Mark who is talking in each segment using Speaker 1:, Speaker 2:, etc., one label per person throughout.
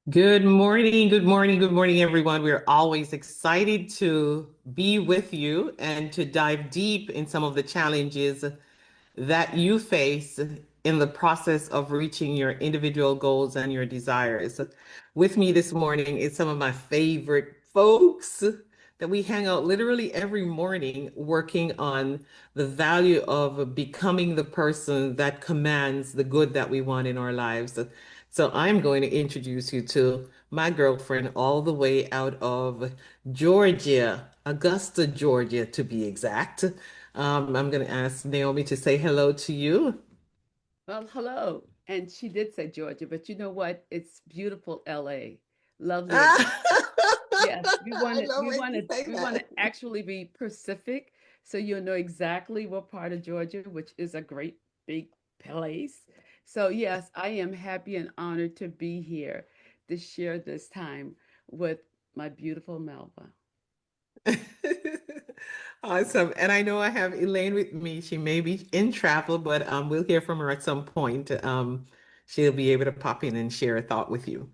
Speaker 1: Good morning, good morning, good morning, everyone. We're always excited to be with you and to dive deep in some of the challenges that you face in the process of reaching your individual goals and your desires. With me this morning is some of my favorite folks that we hang out literally every morning working on the value of becoming the person that commands the good that we want in our lives. So I'm going to introduce you to my girlfriend all the way out of Georgia, Augusta, Georgia, to be exact. I'm going to ask Naomi to say hello to you.
Speaker 2: Well, hello. And she did say Georgia, but you know what? It's beautiful LA. Lovely Atlanta. Yes, we
Speaker 1: I
Speaker 2: want to
Speaker 1: love
Speaker 2: we
Speaker 1: when
Speaker 2: want
Speaker 1: you
Speaker 2: to
Speaker 1: say
Speaker 2: we want to
Speaker 1: that.
Speaker 2: actually be Pacific, so you'll know exactly what part of Georgia, which is a great big place. So yes, I am happy and honored to be here to share this time with my beautiful Melva.
Speaker 1: Awesome. And I know I have Elaine with me. She may be in travel, but we'll hear from her at some point. She'll be able to pop in and share a thought with you.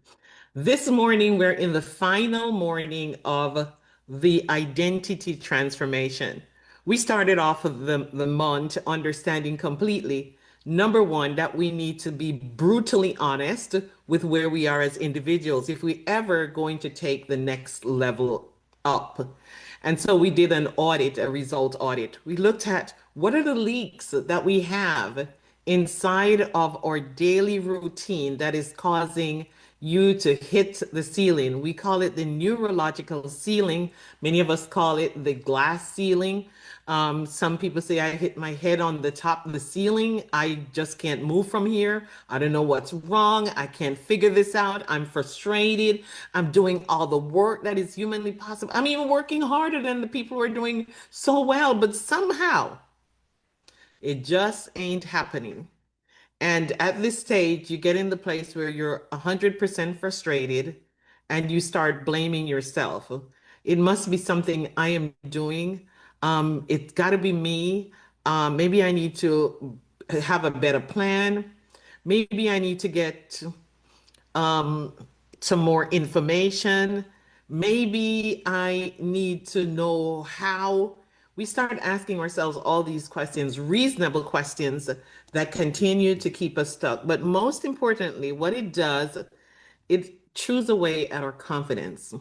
Speaker 1: This morning, we're in the final morning of the identity transformation. We started off of the month understanding completely, number one, that we need to be brutally honest with where we are as individuals if we ever going to take the next level up. And so we did an audit, a result audit. We looked at what are the leaks that we have inside of our daily routine that is causing you to hit the ceiling. We call it the neurological ceiling. Many of us call it the glass ceiling. Some people say I hit my head on the top of the ceiling. I just can't move from here. I don't know what's wrong. I can't figure this out. I'm frustrated. I'm doing all the work that is humanly possible. I'm even working harder than the people who are doing so well, but somehow it just ain't happening. And at this stage, you get in the place where you're 100% frustrated and you start blaming yourself. It must be something I am doing. It's got to be me. Maybe I need to have a better plan. Maybe I need to get um, some more information. Maybe I need to know how. We start asking ourselves all these questions, reasonable questions that continue to keep us stuck. But most importantly, what it does, it chews away at our confidence.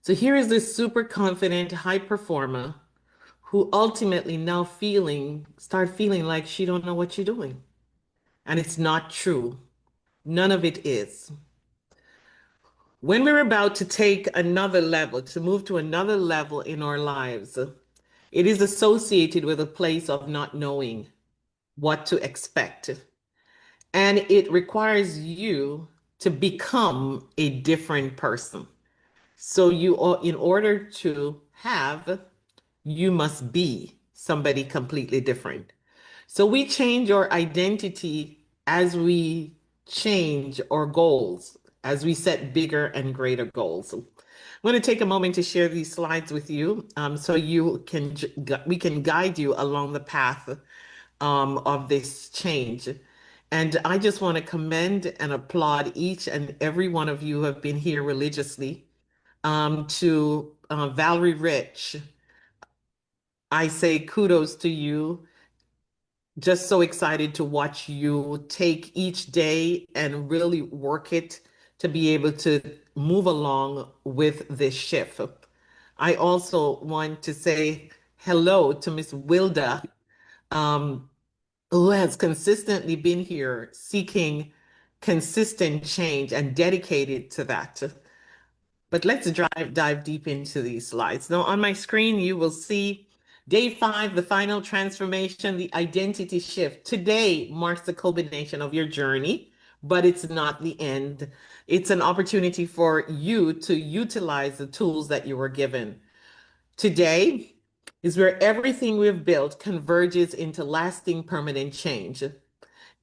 Speaker 1: So here is this super confident high performer who ultimately now start feeling like she don't know what she's doing. And it's not true. None of it is. When we're about to take another level, to move to another level in our lives, it is associated with a place of not knowing what to expect. And it requires you to become a different person. So in order to have, you must be somebody completely different. So we change our identity as we change our goals, as we set bigger and greater goals. I'm going to take a moment to share these slides with you, so we can guide you along the path of this change. And I just want to commend and applaud each and every one of you who have been here religiously. To Valerie Rich, I say kudos to you. Just so excited to watch you take each day and really work it to be able to move along with this shift. I also want to say hello to Miss Wilda, um, who has consistently been here seeking consistent change and dedicated to that. But let's dive deep into these slides. Now, on my screen, you will see day five, the final transformation, the identity shift. Today marks the culmination of your journey, but it's not the end. It's an opportunity for you to utilize the tools that you were given. Today is where everything we've built converges into lasting permanent change.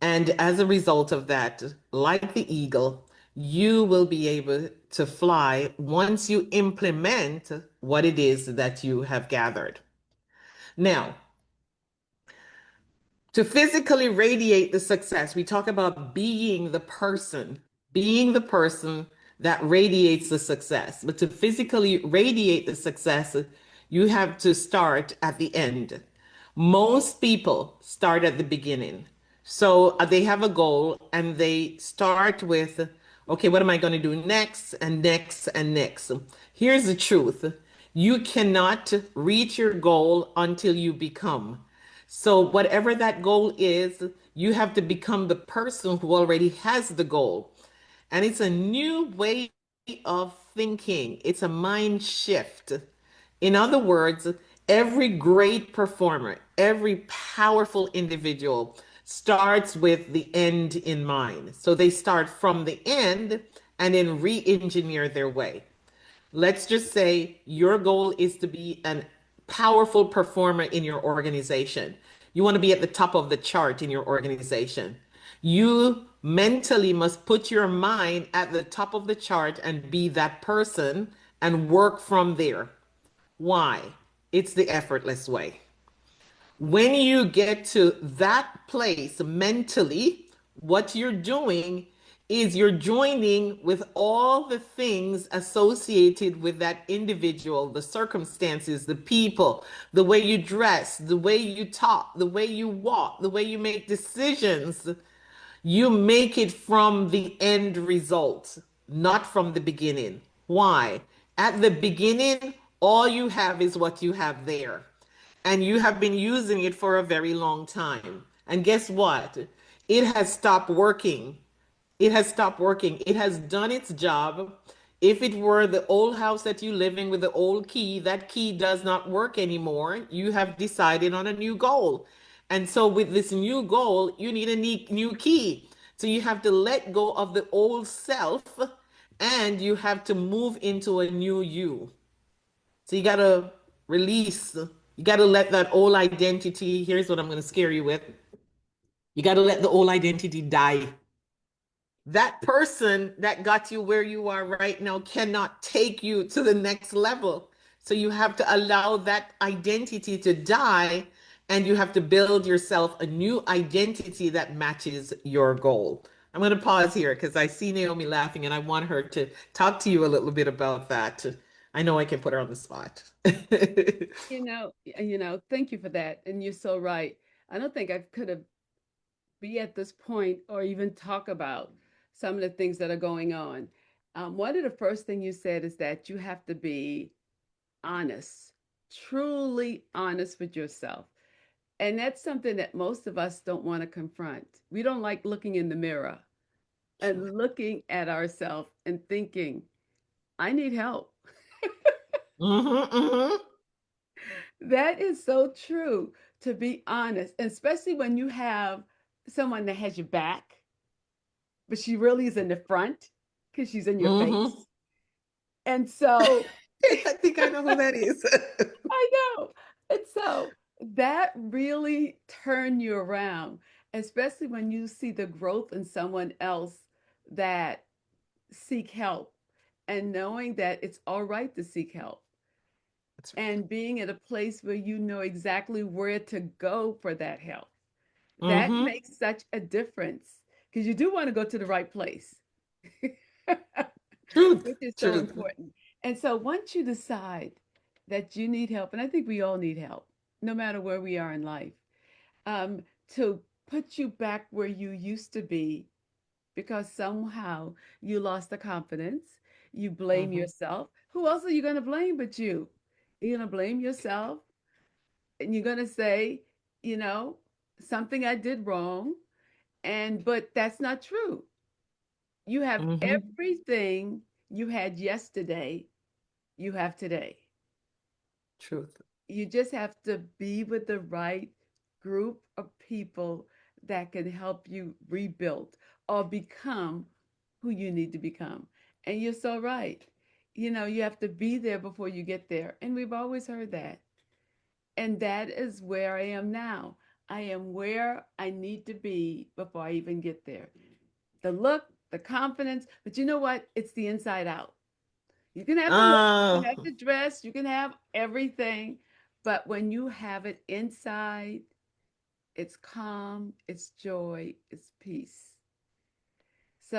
Speaker 1: And as a result of that, like the eagle, you will be able to fly once you implement what it is that you have gathered. Now, to physically radiate the success, we talk about being the person. being the person that radiates the success. But to physically radiate the success, you have to start at the end. Most people start at the beginning. So they have a goal and they start with, okay, what am I going to do next and next and next? Here's the truth. You cannot reach your goal until you become. So, whatever that goal is, you have to become the person who already has the goal. And it's a new way of thinking, it's a mind shift. In other words, every great performer, every powerful individual starts with the end in mind. So they start from the end and then re engineer their way. Let's just say your goal is to be a powerful performer in your organization. You want to be at the top of the chart in your organization. You mentally must put your mind at the top of the chart and be that person and work from there. Why? It's the effortless way. When you get to that place mentally, what you're doing is you're joining with all the things associated with that individual, the circumstances, the people, the way you dress, the way you talk, the way you walk, the way you make decisions. You make it from the end result, not from the beginning. Why? At the beginning, all you have is what you have there. And you have been using it for a very long time. And guess what? It has stopped working. It has stopped working. It has done its job. If it were the old house that you live in with the old key, that key does not work anymore. You have decided on a new goal. And so with this new goal, you need a new key. So you have to let go of the old self and you have to move into a new you. So you got to release, you got to let that old identity, here's what I'm going to scare you with. You got to let the old identity die. That person that got you where you are right now cannot take you to the next level. So you have to allow that identity to die and you have to build yourself a new identity that matches your goal. I'm going to pause here because I see Naomi laughing and I want her to talk to you a little bit about that. I know I can put her on the spot.
Speaker 2: Thank you for that. And you're so right. I don't think I could have be at this point or even talk about some of the things that are going on. One of the first things you said is that you have to be honest, truly honest with yourself. And that's something that most of us don't want to confront. We don't like looking in the mirror and looking at ourselves and thinking, I need help.
Speaker 1: Hmm. Hmm.
Speaker 2: That is so true, to be honest, and especially when you have someone that has your back, but she really is in the front because she's in your
Speaker 1: Hmm.
Speaker 2: face. And so
Speaker 1: I think I know who that is.
Speaker 2: I know. And so that really turned you around, especially when you see the growth in someone else that seek help and knowing that it's all right to seek help
Speaker 1: That's right.
Speaker 2: and being at a place where you know exactly where to go for that help. That
Speaker 1: Hmm.
Speaker 2: makes such a difference because you do want to go to the right place,
Speaker 1: Truth.
Speaker 2: which is so
Speaker 1: Truth.
Speaker 2: important. And so once you decide that you need help, and I think we all need help, no matter where we are in life, um, to put you back where you used to be because somehow you lost the confidence, you blame
Speaker 1: Hmm.
Speaker 2: yourself. Who else are you going to blame but you? You're going to blame yourself and you're going to say, you know, something I did wrong. But that's not true. You have
Speaker 1: Hmm.
Speaker 2: everything you had yesterday, you have today.
Speaker 1: Truth.
Speaker 2: You just have to be with the right group of people that can help you rebuild or become who you need to become. And you're so right. You have to be there before you get there. And we've always heard that. And that is where I am now. I am where I need to be before I even get there. The look, the confidence, but you know what? It's the inside out. You can have the look, you can
Speaker 1: Uh,
Speaker 2: have the dress, you can have everything, but when you have it inside, it's calm, it's joy, it's peace.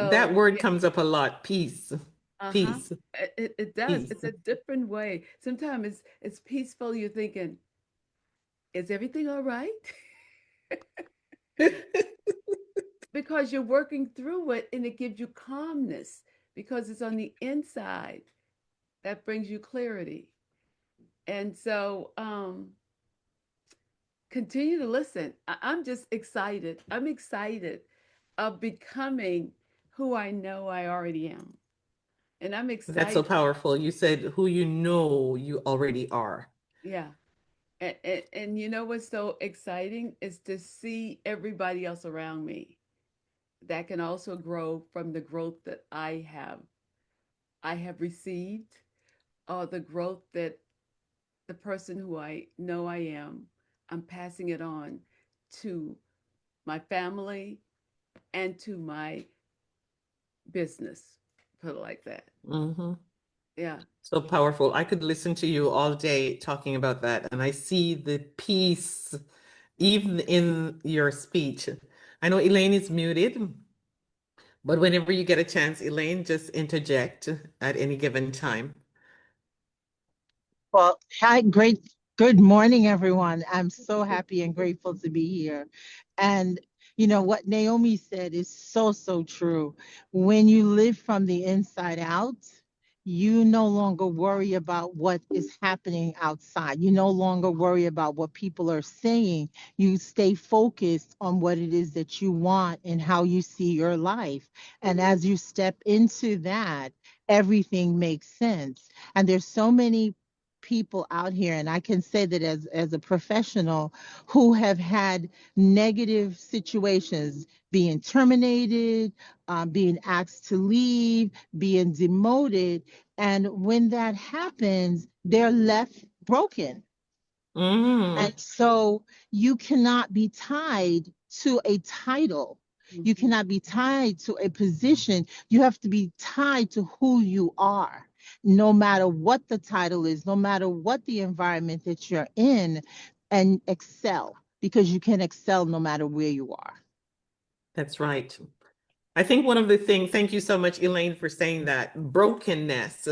Speaker 1: That
Speaker 2: So,
Speaker 1: word
Speaker 2: yeah,
Speaker 1: comes up a lot. Peace,
Speaker 2: uh-huh.
Speaker 1: peace,
Speaker 2: It does.
Speaker 1: peace.
Speaker 2: It's a different way. Sometimes it's peaceful. You're thinking, is everything all right? Because you're working through it and it gives you calmness because it's on the inside that brings you clarity. And so, continue to listen. I'm just excited. I'm excited of becoming who I know I already am. And I'm
Speaker 1: That's so
Speaker 2: excited.
Speaker 1: powerful. You said who you know you already are.
Speaker 2: Yeah. And you know what's so exciting is to see everybody else around me that can also grow from the growth that I have received, or the growth that the person who I know I am, I'm passing it on to my family and to my business. Put it like that.
Speaker 1: Hmm.
Speaker 2: Yeah.
Speaker 1: So powerful. I could listen to you all day talking about that, and I see the peace even in your speech. I know Elaine is muted, but whenever you get a chance, Elaine, just interject at any given time.
Speaker 3: Well, hi, good morning, everyone. I'm so happy and grateful to be here. And what Naomi said is so, so true. When you live from the inside out, you no longer worry about what is happening outside. You no longer worry about what people are saying. You stay focused on what it is that you want and how you see your life. And as you step into that, everything makes sense. And there's so many people out here, and I can say that as a professional, who have had negative situations, being terminated, being asked to leave, being demoted. And when that happens, they're left broken.
Speaker 1: Mm,
Speaker 3: And so you cannot be tied to a title. You
Speaker 2: Hmm.
Speaker 3: cannot be tied to a position. You have to be tied to who you are, no matter what the title is, no matter what the environment that you're in, and excel, because you can excel no matter where you are.
Speaker 1: that's right. I think one of the things, thank you so much, Elaine, for saying that. Brokenness.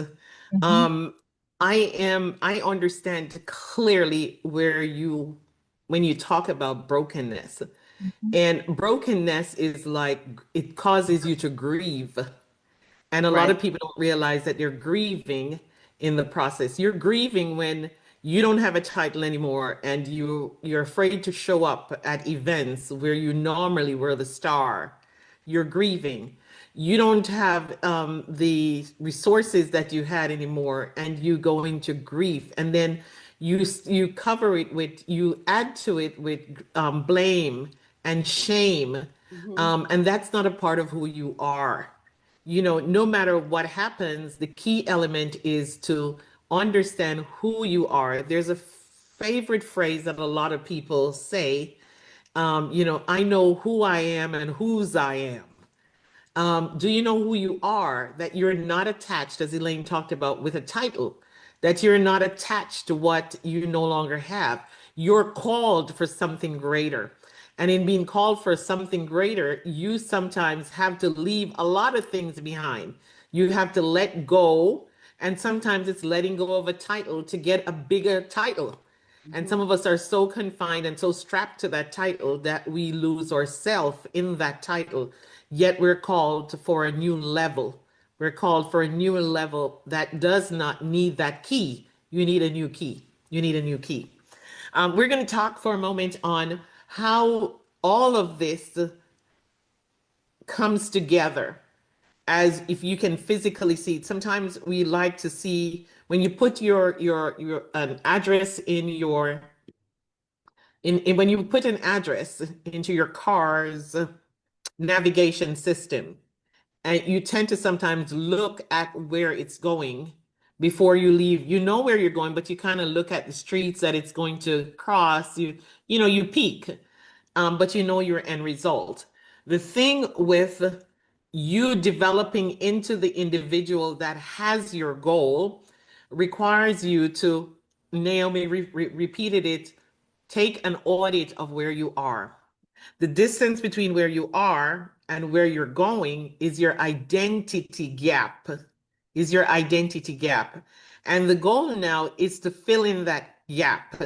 Speaker 3: Mhm,
Speaker 1: Um, I understand clearly when you talk about brokenness.
Speaker 3: mhm.
Speaker 1: And brokenness is like it causes you to grieve. And a lot
Speaker 3: Right.
Speaker 1: of people don't realize that they're grieving in the process. You're grieving when you don't have a title anymore and you're afraid to show up at events where you normally were the star. You're grieving. You don't have the resources that you had anymore, and you go into grief. And then you cover it with, you add to it with blame and shame.
Speaker 2: Hmm.
Speaker 1: And that's not a part of who you are. No matter what happens, the key element is to understand who you are. There's a favorite phrase that a lot of people say, I know who I am and whose I am. Do you know who you are? That you're not attached, as Elaine talked about, with a title, that you're not attached to what you no longer have. You're called for something greater. And in being called for something greater, you sometimes have to leave a lot of things behind. You have to let go. And sometimes it's letting go of a title to get a bigger title. And
Speaker 2: Hmm.
Speaker 1: some of us are so confined and so strapped to that title that we lose ourselves in that title. Yet we're called for a new level. We're called for a new level that does not need that key. You need a new key. You need a new key. We're going to talk for a moment on how all of this comes together, as if you can physically see it. Sometimes we like to see when you put your an address in when you put an address into your car's navigation system, and you tend to sometimes look at where it's going before you leave. You know where you're going, but you kind of look at the streets that it's going to cross. You peek, but you know your end result. The thing with you developing into the individual that has your goal requires you to, Naomi repeated it, take an audit of where you are, the distance between where you are and where you're going is your identity gap, is your identity gap. And the goal now is to fill in that gap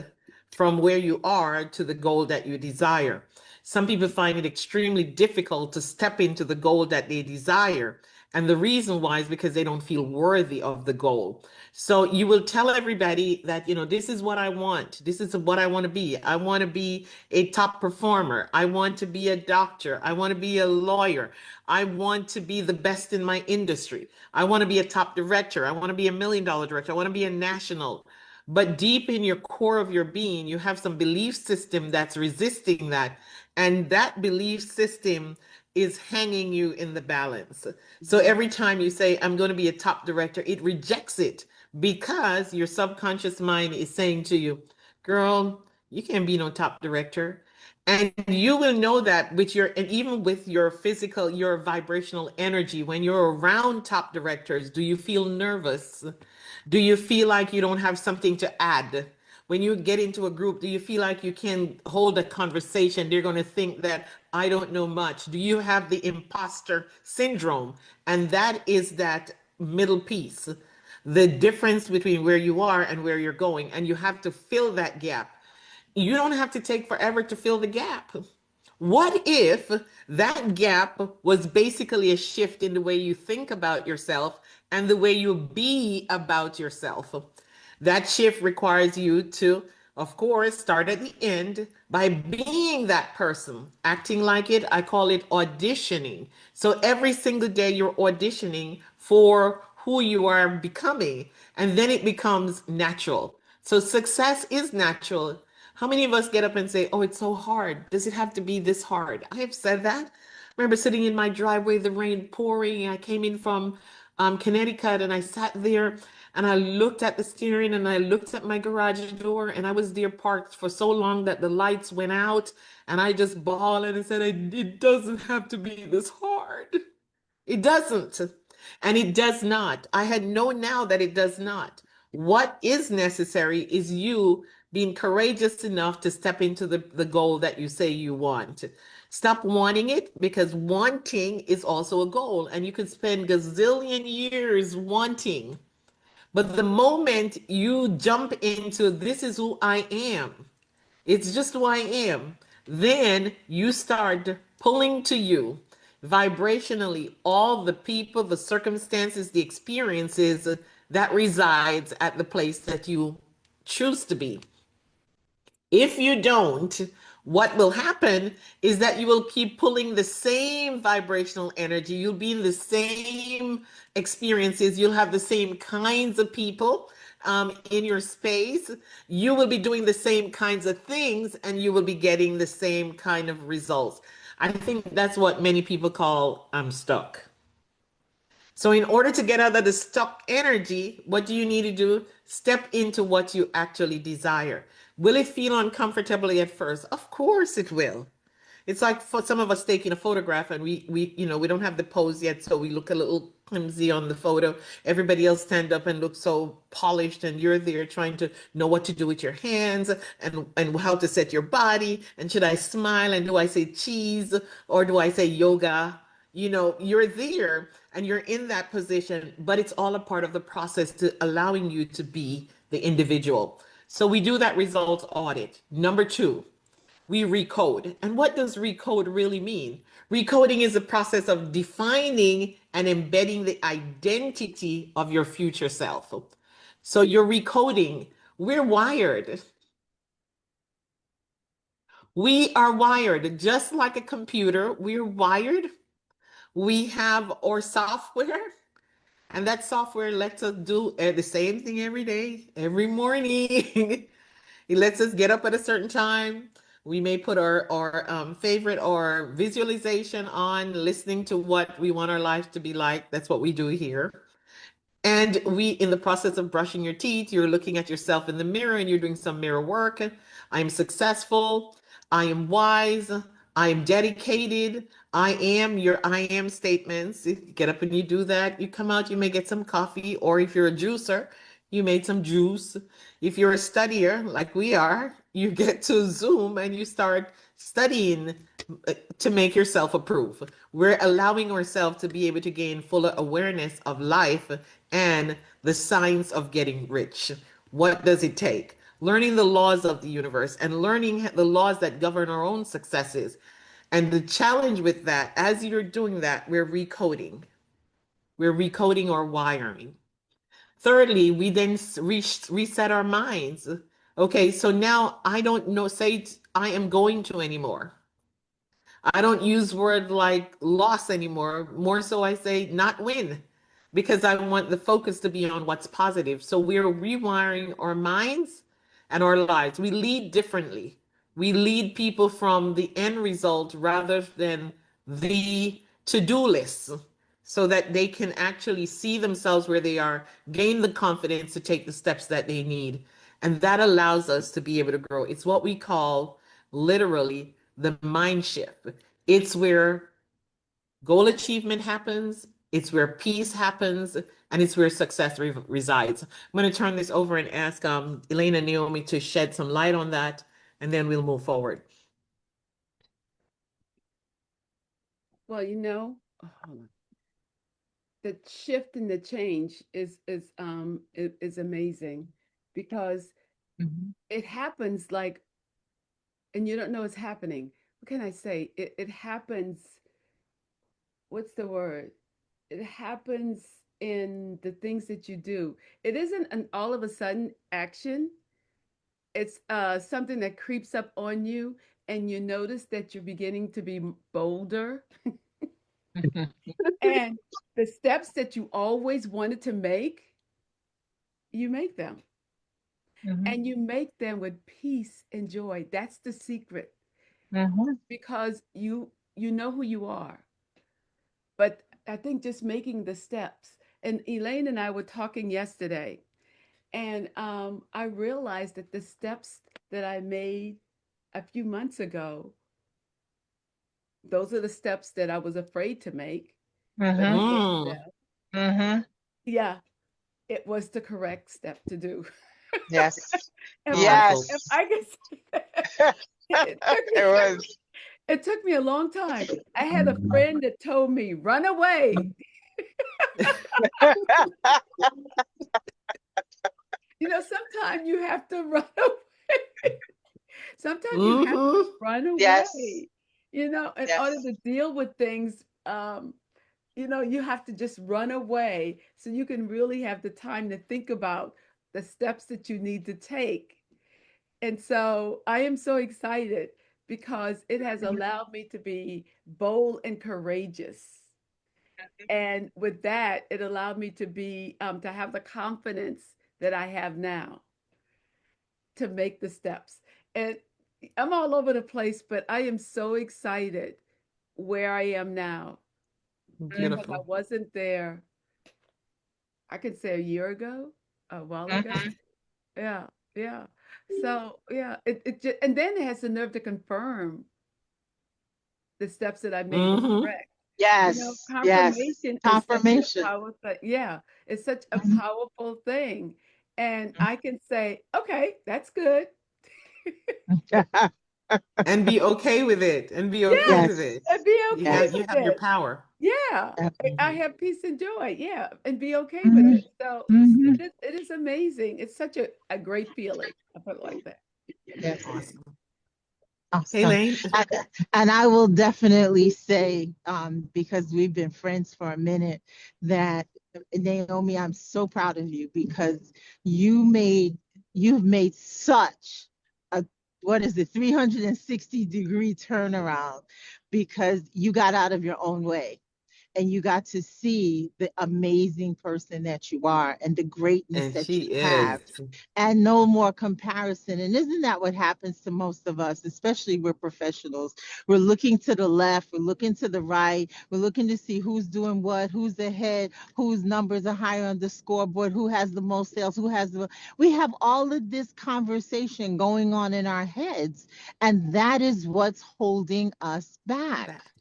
Speaker 1: from where you are to the goal that you desire. Some people find it extremely difficult to step into the goal that they desire. And the reason why is because they don't feel worthy of the goal. So you will tell everybody that, this is what I want. This is what I want to be. I want to be a top performer. I want to be a doctor. I want to be a lawyer. I want to be the best in my industry. I want to be a top director. I want to be $1 million director. I want to be a national. But deep in your core of your being, you have some belief system that's resisting that. And that belief system is hanging you in the balance. So every time you say, I'm going to be a top director, it rejects it because your subconscious mind is saying to you, girl, you can't be no top director. And you will know that and even with your physical, your vibrational energy, when you're around top directors, do you feel nervous? Do you feel like you don't have something to add? When you get into a group, do you feel like you can hold a conversation? They're going to think that I don't know much. Do you have the imposter syndrome? And that is that middle piece, the difference between where you are and where you're going. And you have to fill that gap. You don't have to take forever to fill the gap. What if that gap was basically a shift in the way you think about yourself and the way you be about yourself? That shift requires you to, of course, start at the end by being that person, acting like it. I call it auditioning. So every single day you're auditioning for who you are becoming, and then it becomes natural. So success is natural. How many of us get up and say, oh, it's so hard? Does it have to be this hard? I have said that. I remember sitting in my driveway, the rain pouring. I came in from Connecticut and I sat there and I looked at the steering and I looked at my garage door and I was there parked for so long that the lights went out and I just bawled and I said, it doesn't have to be this hard. It doesn't. And it does not. I had known now that it does not. What is necessary is you being courageous enough to step into the goal that you say you want. Stop wanting it, because wanting is also a goal, and you could spend gazillion years wanting. But the moment you jump into this is who I am, it's just who I am, then you start pulling to you vibrationally all the people, the circumstances, the experiences that resides at the place that you choose to be. If you don't, what will happen is that you will keep pulling the same vibrational energy. You'll be in the same experiences. You'll have the same kinds of people in your space. You will be doing the same kinds of things and you will be getting the same kind of results. I think that's what many people call I'm stuck. So in order to get out of the stuck energy, what do you need to do? Step into what you actually desire. Will it feel uncomfortably at first? Of course it will. It's like for some of us taking a photograph and we don't have the pose yet, so we look a little clumsy on the photo. Everybody else stand up and look so polished, and you're there trying to know what to do with your hands and how to set your body. And should I smile and do I say cheese or do I say yoga? You're there and you're in that position, but it's all a part of the process to allowing you to be the individual. So we do that results audit. Number two, we recode. And what does recode really mean? Recoding is a process of defining and embedding the identity of your future self. So you're recoding. We're wired. We are wired just like a computer. We're wired. We have our software, and that software lets us do the same thing every day, every morning. It lets us get up at a certain time. We may put our favorite or visualization on, listening to what we want our life to be like. That's what we do here. And in the process of brushing your teeth, you're looking at yourself in the mirror and you're doing some mirror work. I am successful. I am wise. I am dedicated. I am your I am statements. You get up and you do that. You come out, you may get some coffee, or if you're a juicer, you made some juice. If you're a studier like we are, you get to Zoom and you start studying to make yourself approve. We're allowing ourselves to be able to gain fuller awareness of life and the science of getting rich. What does it take? Learning the laws of the universe and learning the laws that govern our own successes. And the challenge with that, as you're doing that, we're recoding. We're recoding our wiring. Thirdly, we then reset our minds. Okay, so now I don't know, say I am going to anymore. I don't use word like loss anymore. More so, I say not win because I want the focus to be on what's positive. So we're rewiring our minds and our lives. We lead differently. We lead people from the end result rather than the to-do list so that they can actually see themselves where they are, gain the confidence to take the steps that they need. And that allows us to be able to grow. It's what we call literally the mind shift. It's where goal achievement happens, it's where peace happens, and it's where success resides. I'm going to turn this over and ask Elaine and Naomi to shed some light on that, and then we'll move forward.
Speaker 2: Well, oh, hold on. The shift and the change is amazing because
Speaker 3: Mhm.
Speaker 2: it happens like, and you don't know it's happening. What can I say? It happens. What's the word? It happens in the things that you do. It isn't an all of a sudden action. It's something that creeps up on you, and you notice that you're beginning to be bolder. And the steps that you always wanted to make, you make them.
Speaker 3: Mhm.
Speaker 2: And you make them with peace and joy. That's the secret
Speaker 3: Mhm.
Speaker 2: because you know who you are. But I think just making the steps. And Elaine and I were talking yesterday, and I realized that the steps that I made a few months ago, those are the steps that I was afraid to make. But I
Speaker 3: Mhm.
Speaker 2: made
Speaker 1: Mm,
Speaker 2: them.
Speaker 3: Mhm.
Speaker 2: Yeah, it was the correct step to do.
Speaker 3: Yes.
Speaker 2: If I
Speaker 1: powerful.
Speaker 2: if
Speaker 3: Yes.
Speaker 2: I can say that, it took
Speaker 3: It
Speaker 2: me
Speaker 3: was.
Speaker 2: it took me a long time. I had a friend that told me, "Run away." Sometimes you have to run away. Sometimes you have to
Speaker 1: Mm-hmm.
Speaker 2: run
Speaker 3: Yes.
Speaker 2: away, in order
Speaker 3: Yes.
Speaker 2: to deal with things. You have to just run away so you can really have the time to think about the steps that you need to take. And so I am so excited because it has allowed me to be bold and courageous. And with that, it allowed me to have the confidence that I have now to make the steps. And I'm all over the place, but I am so excited where I am now because I
Speaker 1: Beautiful.
Speaker 2: wasn't there, I could say a year ago, a while ago.
Speaker 3: Mhm.
Speaker 2: Yeah, yeah. So yeah, it just, and then it has the nerve to confirm the steps that I made were
Speaker 1: Mm-hmm.
Speaker 2: correct.
Speaker 3: Yes. Yes.
Speaker 2: Confirmation is such a
Speaker 3: Confirmation.
Speaker 2: powerful, yeah, it's such a
Speaker 3: Mhm.
Speaker 2: powerful thing. And I can say, okay, that's good.
Speaker 1: And be okay with it. And be okay
Speaker 2: Yes,
Speaker 1: with
Speaker 3: Yes.
Speaker 1: it.
Speaker 2: and be okay
Speaker 3: Yes.
Speaker 1: You
Speaker 2: with
Speaker 1: have your
Speaker 2: it.
Speaker 1: power.
Speaker 2: Yeah, I
Speaker 3: Definitely.
Speaker 2: have peace and joy. Yeah, and be okay with
Speaker 3: Mhm.
Speaker 2: it. So
Speaker 3: Mhm.
Speaker 2: it is amazing. It's such a great feeling. I put it like that.
Speaker 3: Yes.
Speaker 1: Awesome. Hey,
Speaker 3: Awesome.
Speaker 1: Lane.
Speaker 3: And, and I will definitely say, because we've been friends for a minute, that Naomi, I'm so proud of you because you made you've made such a, what is it, 360-degree turnaround because you got out of your own way and you got to see the amazing person that you are and the greatness
Speaker 1: And
Speaker 3: that
Speaker 1: she
Speaker 3: you have,
Speaker 1: is.
Speaker 3: and no more comparison. And isn't that what happens to most of us, especially we're professionals? We're looking to the left, we're looking to the right, we're looking to see who's doing what, who's ahead, whose numbers are higher on the scoreboard, who has the most sales, who has the. We have all of this conversation going on in our heads, and that is what's holding us back.
Speaker 1: Back.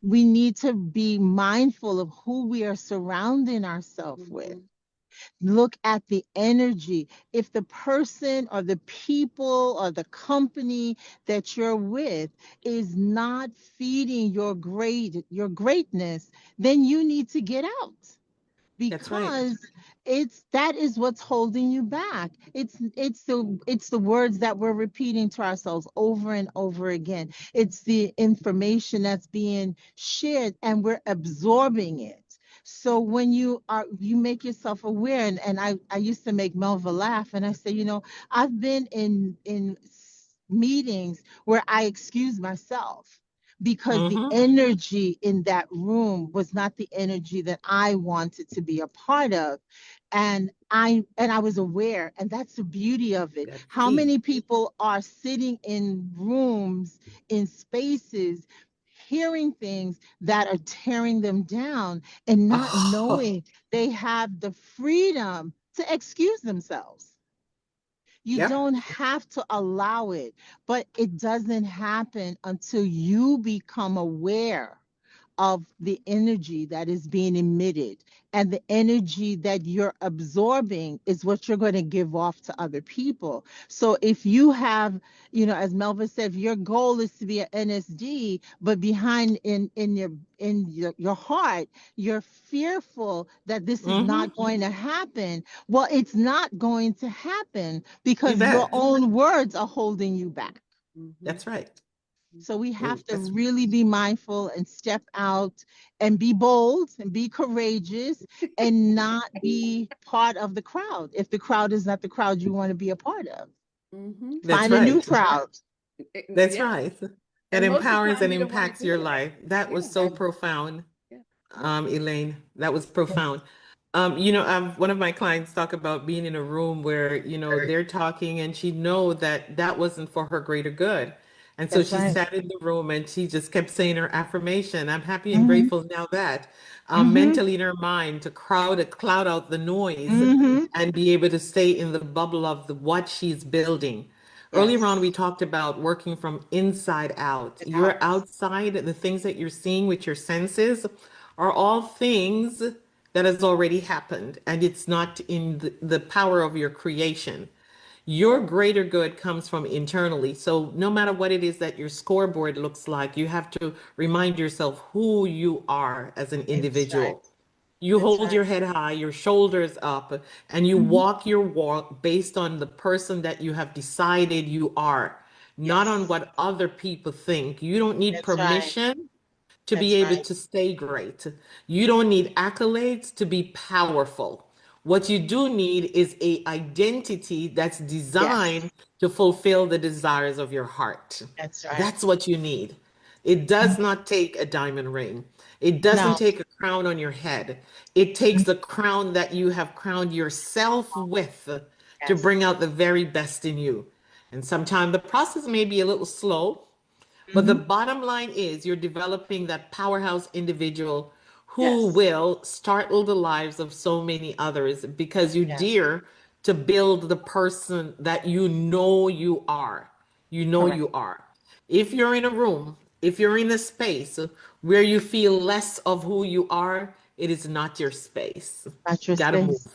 Speaker 3: We need to be mindful of who we are surrounding ourselves with.
Speaker 2: Mhm.
Speaker 3: Look at the energy. If the person or the people or the company that you're with is not feeding your greatness, then you need to get out,
Speaker 1: That's right.
Speaker 3: because it's that is what's holding you back. It's the words that we're repeating to ourselves over and over again. It's the information that's being shared and we're absorbing it. So when you make yourself aware, and I used to make Melva laugh, and I say, I've been in meetings where I excuse myself because the
Speaker 1: Mm-hmm.
Speaker 3: energy in that room was not the energy that I wanted to be a part of. And I was aware, and that's the beauty of it.
Speaker 1: That's
Speaker 3: How
Speaker 1: key.
Speaker 3: many people are sitting in rooms, in spaces, hearing things that are tearing them down and not
Speaker 1: Oh,
Speaker 3: knowing they have the freedom to excuse themselves. You
Speaker 1: yep.
Speaker 3: don't have to allow it, but it doesn't happen until you become aware of the energy that is being emitted, and the energy that you're absorbing is what you're going to give off to other people. So if you have, as Melva said, if your goal is to be an NSD, but behind in your heart you're fearful that this is
Speaker 1: Mm-hmm.
Speaker 3: not going to happen, well, it's not going to happen
Speaker 1: You
Speaker 3: because your
Speaker 1: bet.
Speaker 3: own words are holding you back.
Speaker 2: Mhm.
Speaker 1: That's right.
Speaker 3: So we have to
Speaker 1: That's
Speaker 3: really be mindful and step out and be bold and be courageous and not be part of the crowd. If the crowd is not the crowd you want to be a part of,
Speaker 2: Mhm.
Speaker 1: that's
Speaker 3: find a new
Speaker 1: right.
Speaker 3: crowd.
Speaker 1: That's
Speaker 2: Yeah,
Speaker 1: right. It
Speaker 2: and most of the
Speaker 1: empowers
Speaker 2: time
Speaker 1: and
Speaker 2: we don't want to
Speaker 1: impacts
Speaker 2: do
Speaker 1: your
Speaker 2: it.
Speaker 1: life. That was
Speaker 2: Yeah,
Speaker 1: so profound.
Speaker 2: yeah.
Speaker 1: Elaine, that was profound. One of my clients talk about being in a room where, they're talking and she know that that wasn't for her greater good. And so
Speaker 3: That's
Speaker 1: she
Speaker 3: right.
Speaker 1: sat in the room and she just kept saying her affirmation. I'm happy and
Speaker 3: Mm-hmm.
Speaker 1: grateful now that
Speaker 3: Mm-hmm.
Speaker 1: mentally in her mind to cloud out the noise
Speaker 3: Mm-hmm.
Speaker 1: and be able to stay in the bubble of what she's building. Earlier on,
Speaker 3: Yes.
Speaker 1: we talked about working from inside out.
Speaker 3: Get
Speaker 1: You're
Speaker 3: out.
Speaker 1: outside, the things that you're seeing with your senses are all things that has already happened, and it's not in the power of your creation. Your greater good comes from internally. So no matter what it is that your scoreboard looks like, you have to remind yourself who you are as an
Speaker 3: That's right.
Speaker 1: individual. You
Speaker 3: That's
Speaker 1: hold
Speaker 3: right.
Speaker 1: your head high, your shoulders up, and you
Speaker 3: Mm-hmm.
Speaker 1: walk your walk based on the person that you have decided you are, not on
Speaker 3: Yes.
Speaker 1: what other people think. You don't need
Speaker 3: That's right.
Speaker 1: permission to be
Speaker 3: That's
Speaker 1: able
Speaker 3: right.
Speaker 1: to stay great. You don't need accolades to be powerful. What you do need is a identity that's
Speaker 3: Yes.
Speaker 1: designed to fulfill the desires of your heart.
Speaker 3: That's right.
Speaker 1: That's what you need. It does not take a diamond ring. It doesn't
Speaker 3: No.
Speaker 1: take a crown on your head. It takes the crown that you have crowned yourself with to bring
Speaker 3: Yes.
Speaker 1: out the very best in you. And sometimes the process may be a little slow, but the
Speaker 3: Mm-hmm.
Speaker 1: bottom line is you're developing that powerhouse individual who
Speaker 3: Yes.
Speaker 1: will startle the lives of so many others because you
Speaker 3: Yes.
Speaker 1: dare to build the person that you know you are. You know
Speaker 3: Correct.
Speaker 1: you are. If you're in a room, if you're in a space where you feel less of who you are, it is not your space.
Speaker 3: Not your
Speaker 1: Gotta move.
Speaker 3: space.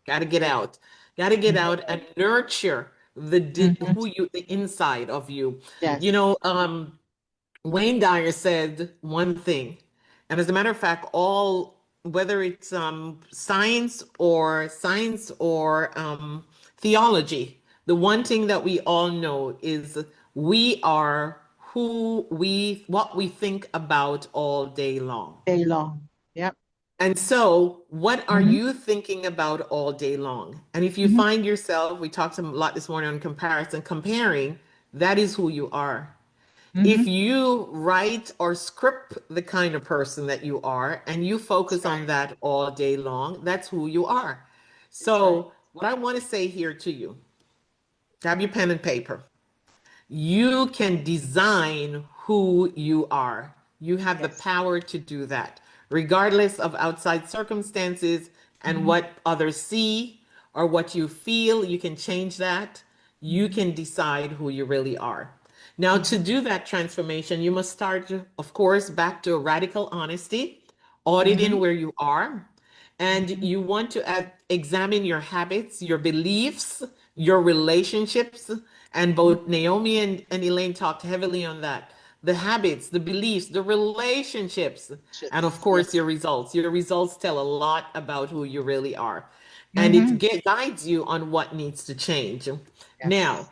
Speaker 1: Gotta get out. Gotta get out and nurture
Speaker 3: Mm-hmm.
Speaker 1: the inside of you. You
Speaker 3: Yes.
Speaker 1: know, Wayne Dyer said one thing, and as a matter of fact, whether it's science or theology, the one thing that we all know is we are what we think about all day long.
Speaker 3: Day long. Yep.
Speaker 1: And so, what are
Speaker 3: Mm-hmm.
Speaker 1: you thinking about all day long? And if you
Speaker 3: Mm-hmm.
Speaker 1: find yourself, we talked a lot this morning on comparison, comparing, that is who you are.
Speaker 3: Mm-hmm.
Speaker 1: If you write or script the kind of person that you are and you
Speaker 3: That's
Speaker 1: focus on
Speaker 3: right.
Speaker 1: that all day long, that's who you are.
Speaker 3: That's right.
Speaker 1: So, what I want to say here to you, grab your pen and paper. You can design who you are. You have the
Speaker 3: Yes.
Speaker 1: power to do that, regardless of outside circumstances and
Speaker 3: Mm-hmm.
Speaker 1: what others see or what you feel. You can change that. You
Speaker 3: Mm-hmm.
Speaker 1: can decide who you really are. Now, to
Speaker 3: Mm-hmm.
Speaker 1: do that transformation, you must start, of course, back to radical honesty, auditing
Speaker 3: Mm-hmm.
Speaker 1: where you are, And
Speaker 3: Mhm.
Speaker 1: you want to examine your habits, your beliefs, your relationships. And both Naomi and Elaine talked heavily on that. The habits, the beliefs, the relationships, and of
Speaker 3: Chips.
Speaker 1: course,
Speaker 3: Yes.
Speaker 1: your results. Your results tell a lot about who you really are. And
Speaker 3: Hmm.
Speaker 1: guides you on what needs to change.
Speaker 3: Yes.
Speaker 1: Now,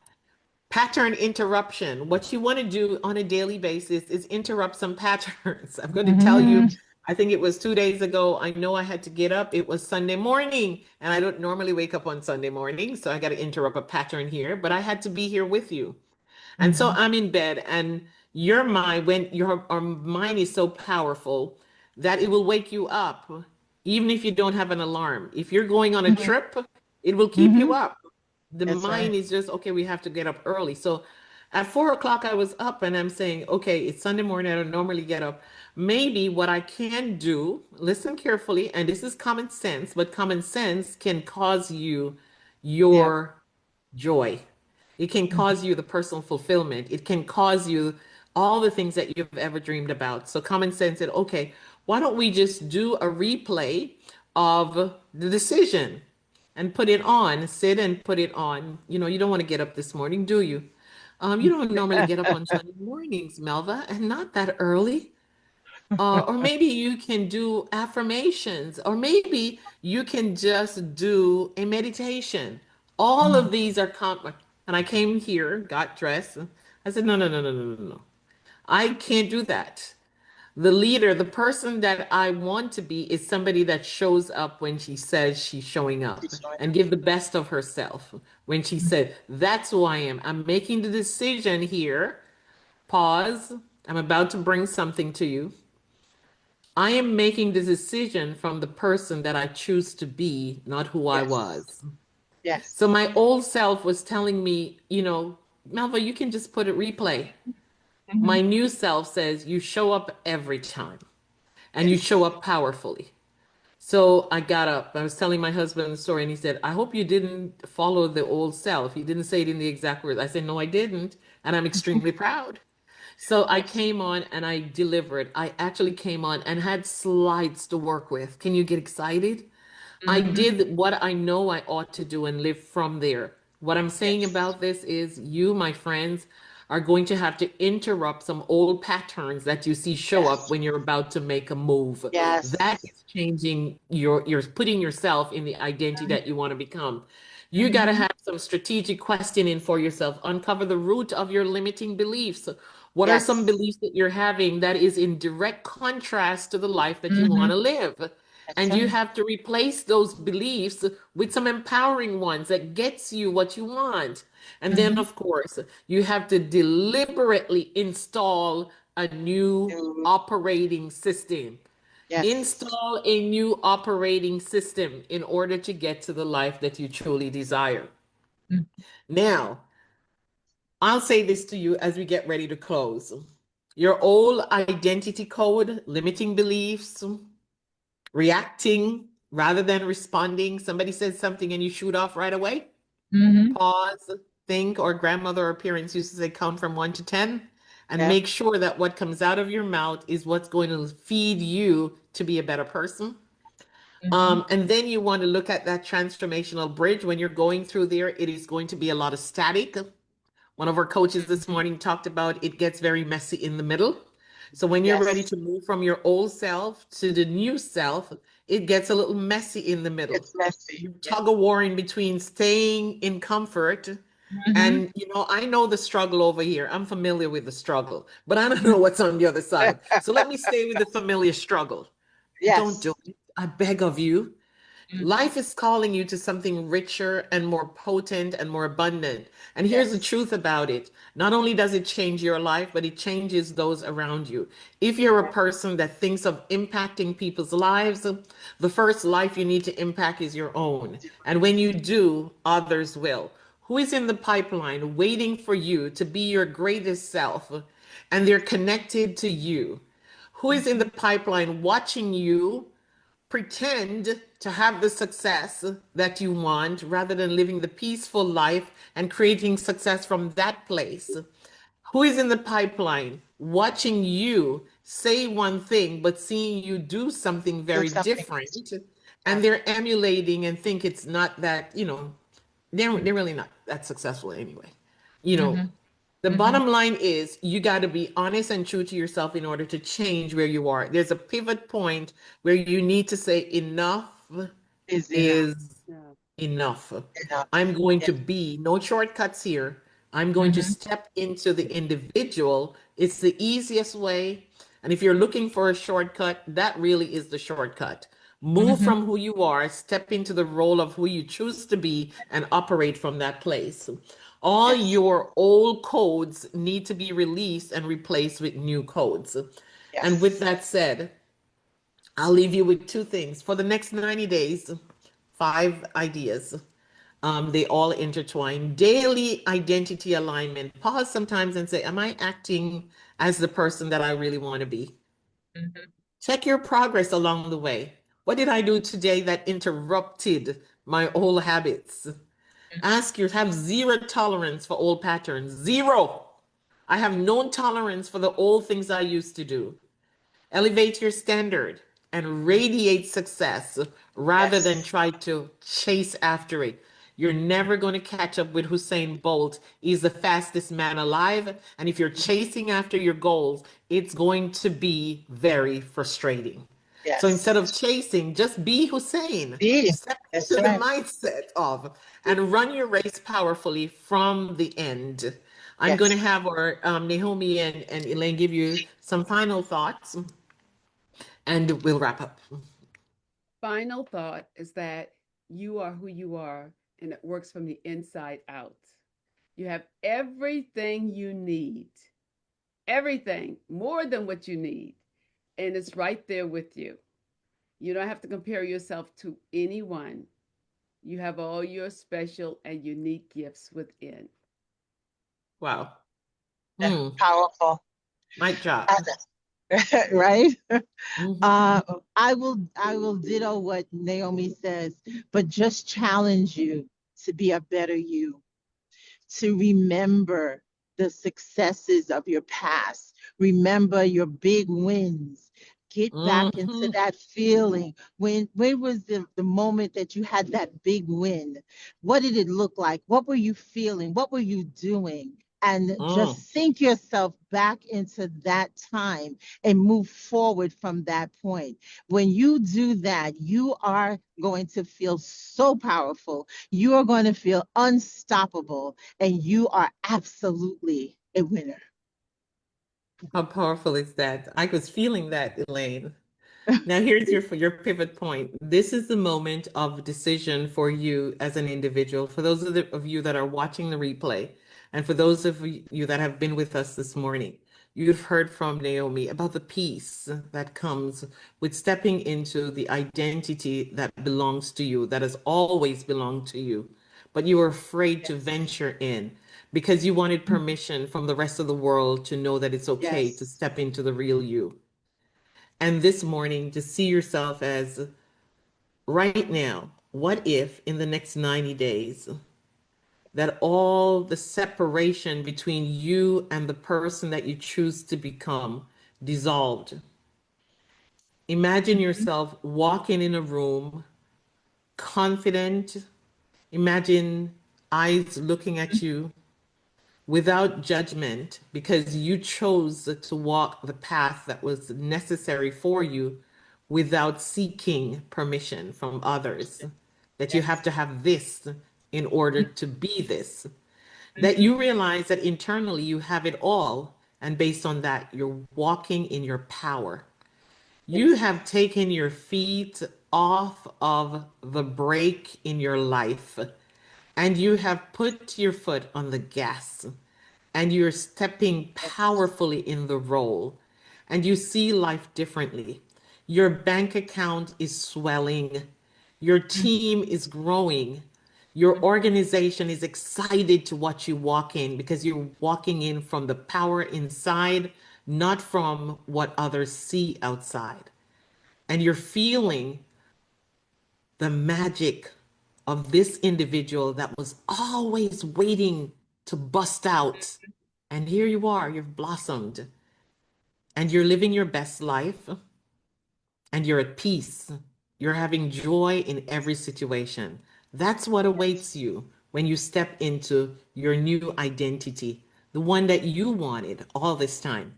Speaker 1: pattern interruption. What you want to do on a daily basis is interrupt some patterns. I'm going to tell you,
Speaker 3: Hmm.
Speaker 1: I think it was 2 days ago. I know I had to get up. It was Sunday morning, and I don't normally wake up on Sunday morning, so I got to interrupt a pattern here, but I had to be here with you. And so
Speaker 3: Hmm.
Speaker 1: I'm in bed, and your mind, when your our mind is so powerful that it will wake you up, even if you don't have an alarm. If you're going on a
Speaker 3: Hmm.
Speaker 1: trip, it will keep you
Speaker 3: Hmm.
Speaker 1: up. The
Speaker 3: That's
Speaker 1: mind
Speaker 3: right.
Speaker 1: is just, okay, we have to get up early. So at 4 o'clock, I was up and I'm saying, okay, it's Sunday morning. I don't normally get up. Maybe what I can do, listen carefully, and this is common sense, but common sense can cause you
Speaker 3: Yep.
Speaker 1: your joy. It can
Speaker 3: Hmm.
Speaker 1: cause you the personal fulfillment. It can cause you all the things that you've ever dreamed about. So common sense said, okay, why don't we just do a replay of the decision and put it on, sit and put it on. You know, you don't want to get up this morning, do you? You don't normally get up on Sunday mornings, Melva, and not that early. Or maybe you can do affirmations, or maybe you can just do a meditation. All of these are and I came here, got dressed. I said, no, no, no, no, no, no, no. I can't do that. The leader, the person that I want to be is somebody that shows up when she says she's showing up
Speaker 3: She's showing
Speaker 1: and
Speaker 3: up.
Speaker 1: give the best of herself. When she said, that's who I am. I'm making the decision here. Pause. I'm about to bring something to you. I am making the decision from the person that I choose to be, not who I
Speaker 3: Yes.
Speaker 1: was. So
Speaker 3: Yes.
Speaker 1: my old self was telling me, Melva, you can just put it replay.
Speaker 3: Hmm.
Speaker 1: My new self says you show up every time and you show
Speaker 3: Yes.
Speaker 1: up powerfully. So I got up. I was telling my husband the story, and he said, I hope you didn't follow the old self. He didn't say it in the exact words. I said, no, I didn't. And I'm extremely proud. So I
Speaker 3: Yes.
Speaker 1: came on and I delivered. I actually came on and had slides to work with. Can you get excited? I
Speaker 3: Hmm.
Speaker 1: did what I know I ought to do and live from there. What I'm saying
Speaker 3: Yes.
Speaker 1: about this is you, my friends, are going to have to interrupt some old patterns that you see show up
Speaker 3: Yes.
Speaker 1: when you're about to make a move. That
Speaker 3: Yes.
Speaker 1: is changing you're putting yourself in the identity that you want to become. You got to
Speaker 3: Hmm.
Speaker 1: have some strategic questioning for yourself. Uncover the root of your limiting beliefs. What are some
Speaker 3: Yes.
Speaker 1: beliefs that you're having that is in direct contrast to the life that you
Speaker 3: Hmm.
Speaker 1: want to live?
Speaker 3: That's
Speaker 1: And you
Speaker 3: right.
Speaker 1: have to replace those beliefs with some empowering ones that gets you what you want. And then,
Speaker 3: Hmm.
Speaker 1: of course, you have to deliberately install a new operating system.
Speaker 3: Yes.
Speaker 1: Install a new operating system in order to get to the life that you truly desire.
Speaker 3: Mhm.
Speaker 1: Now, I'll say this to you as we get ready to close. Your old identity code, limiting beliefs, reacting rather than responding. Somebody says something and you shoot off right away.
Speaker 3: Hmm.
Speaker 1: Pause, think, or grandmother or parents used to say count from 1 to 10 and
Speaker 3: Yep.
Speaker 1: make sure that what comes out of your mouth is what's going to feed you to be a better person.
Speaker 3: Hmm.
Speaker 1: And then you want to look at that transformational bridge. When you're going through there, it is going to be a lot of static. One of our coaches this
Speaker 3: Hmm.
Speaker 1: morning talked about it gets very messy in the middle. So when you're ready
Speaker 3: Yes.
Speaker 1: to move from your old self to the new self, it gets a little messy in the middle.
Speaker 3: It's messy.
Speaker 1: You
Speaker 3: Yes.
Speaker 1: tug of war in between staying in comfort
Speaker 3: Hmm.
Speaker 1: and, I know the struggle over here. I'm familiar with the struggle, but I don't know what's on the other side. So let me stay with the familiar struggle. Don't do
Speaker 3: Yes.
Speaker 1: it. I beg of you.
Speaker 3: Hmm.
Speaker 1: Life is calling you to something richer and more potent and more abundant. And here's the
Speaker 3: Yes.
Speaker 1: truth about it. Not only does it change your life, but it changes those around you. If you're a person that thinks of impacting people's lives, the first life you need to impact is your own. And when you do, others will. Who is in the pipeline waiting for you to be your greatest self? And they're connected to you. Who is in the
Speaker 3: Hmm.
Speaker 1: pipeline watching you pretend to have the success that you want rather than living the peaceful life and creating success from that place? Who is in the pipeline watching you say one thing, but seeing you do something
Speaker 3: Do
Speaker 1: very
Speaker 3: something.
Speaker 1: different,
Speaker 3: Yeah.
Speaker 1: and they're emulating and think it's not that, they're really not that successful anyway. You know,
Speaker 3: Mm-hmm.
Speaker 1: the
Speaker 3: Mm-hmm.
Speaker 1: bottom line is you got to be honest and true to yourself in order to change where you are. There's a pivot point where you need to say enough
Speaker 3: Is enough.
Speaker 1: is
Speaker 2: Yeah.
Speaker 1: enough.
Speaker 3: Enough.
Speaker 1: I'm going to
Speaker 3: Yes.
Speaker 1: be, no shortcuts here. I'm going to
Speaker 3: Mm-hmm.
Speaker 1: step into the individual. It's the easiest way. And if you're looking for a shortcut, that really is the shortcut. Move
Speaker 3: Mm-hmm.
Speaker 1: from who you are, step into the role of who you choose to be, and operate from that place. All
Speaker 3: Yes.
Speaker 1: your old codes need to be released and replaced with new codes. And with
Speaker 3: Yes.
Speaker 1: that said, I'll leave you with two things. For the next 90 days, five ideas. They all intertwine. Daily identity alignment. Pause sometimes and say, am I acting as the person that I really want to be?
Speaker 3: Mm-hmm.
Speaker 1: Check your progress along the way. What did I do today that interrupted my old habits? Ask you, have zero tolerance for old patterns. Zero. I have no tolerance for the old things I used to do. Elevate your standard and radiate success rather than
Speaker 3: Yes.
Speaker 1: try to chase after it. You're never going to catch up with Hussein Bolt. He's the fastest man alive. And if you're chasing after your goals, it's going to be very frustrating. So instead of
Speaker 3: Yes.
Speaker 1: chasing, just be Hussein.
Speaker 3: Be.
Speaker 1: Step
Speaker 3: That's
Speaker 1: into the
Speaker 3: right.
Speaker 1: mindset of and run your race powerfully from the end. I'm going to
Speaker 3: Yes.
Speaker 1: have our Naomi and Elaine give you some final thoughts and we'll wrap up.
Speaker 2: Final thought is that you are who you are, and it works from the inside out. You have everything you need, everything more than what you need, and it's right there with you. You don't have to compare yourself to anyone. You have all your special and unique gifts within.
Speaker 1: Wow.
Speaker 3: Yeah.
Speaker 1: Hmm.
Speaker 3: Powerful.
Speaker 1: Mic drop.
Speaker 3: And- right?
Speaker 1: Hmm.
Speaker 3: I will ditto what Naomi says, but just challenge you to be a better you, to remember the successes of your past. Remember your big wins. Get back into
Speaker 1: Hmm.
Speaker 3: that feeling. When was the moment that you had that big win? What did it look like? What were you feeling? What were you doing? And just
Speaker 1: Mm.
Speaker 3: sink yourself back into that time and move forward from that point. When you do that, you are going to feel so powerful. You are going to feel unstoppable, and you are absolutely a winner.
Speaker 1: How powerful is that? I was feeling that, Elaine. Now, here's your pivot point. This is the moment of decision for you as an individual. For those of you that are watching the replay, and for those of you that have been with us this morning, you've heard from Naomi about the peace that comes with stepping into the identity that belongs to you, that has always belonged to you, but you were afraid to
Speaker 3: Yes.
Speaker 1: venture in because you wanted permission from the rest of the world to know that it's okay to
Speaker 3: Yes.
Speaker 1: step into the real you. And this morning, to see yourself as right now, what if in the next 90 days that all the separation between you and the person that you choose to become dissolved? Imagine
Speaker 3: Mhm.
Speaker 1: yourself walking in a room, confident. Imagine eyes looking at you without judgment because you chose to walk the path that was necessary for you without seeking permission from others. That you have
Speaker 3: Yes.
Speaker 1: to have this in order to be this. That
Speaker 3: Mhm.
Speaker 1: you realize that internally you have it all. And based on that, you're walking in your power. You
Speaker 3: Yes.
Speaker 1: have taken your feet off of the brake in your life and you have put your foot on the gas and you're stepping
Speaker 3: Yes.
Speaker 1: powerfully in the role and you see life differently. Your bank account is swelling, your
Speaker 3: Mhm.
Speaker 1: team is growing, your
Speaker 3: Mhm.
Speaker 1: organization is excited to watch you walk in because you're walking in from the power inside, not from what others see outside. And you're feeling the magic of this individual that was always waiting to bust out. And here you are, you've blossomed. and you're living your best life and you're at peace. You're having joy in every situation. That's what awaits you when you step into your new identity, the one that you wanted all this time.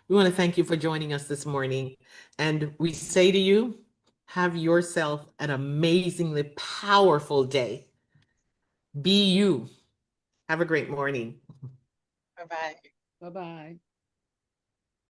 Speaker 1: We want to thank you for joining us this morning. And we say to you, have yourself an amazingly powerful day. Be you. Have a great morning.
Speaker 3: Bye bye.
Speaker 2: Bye bye.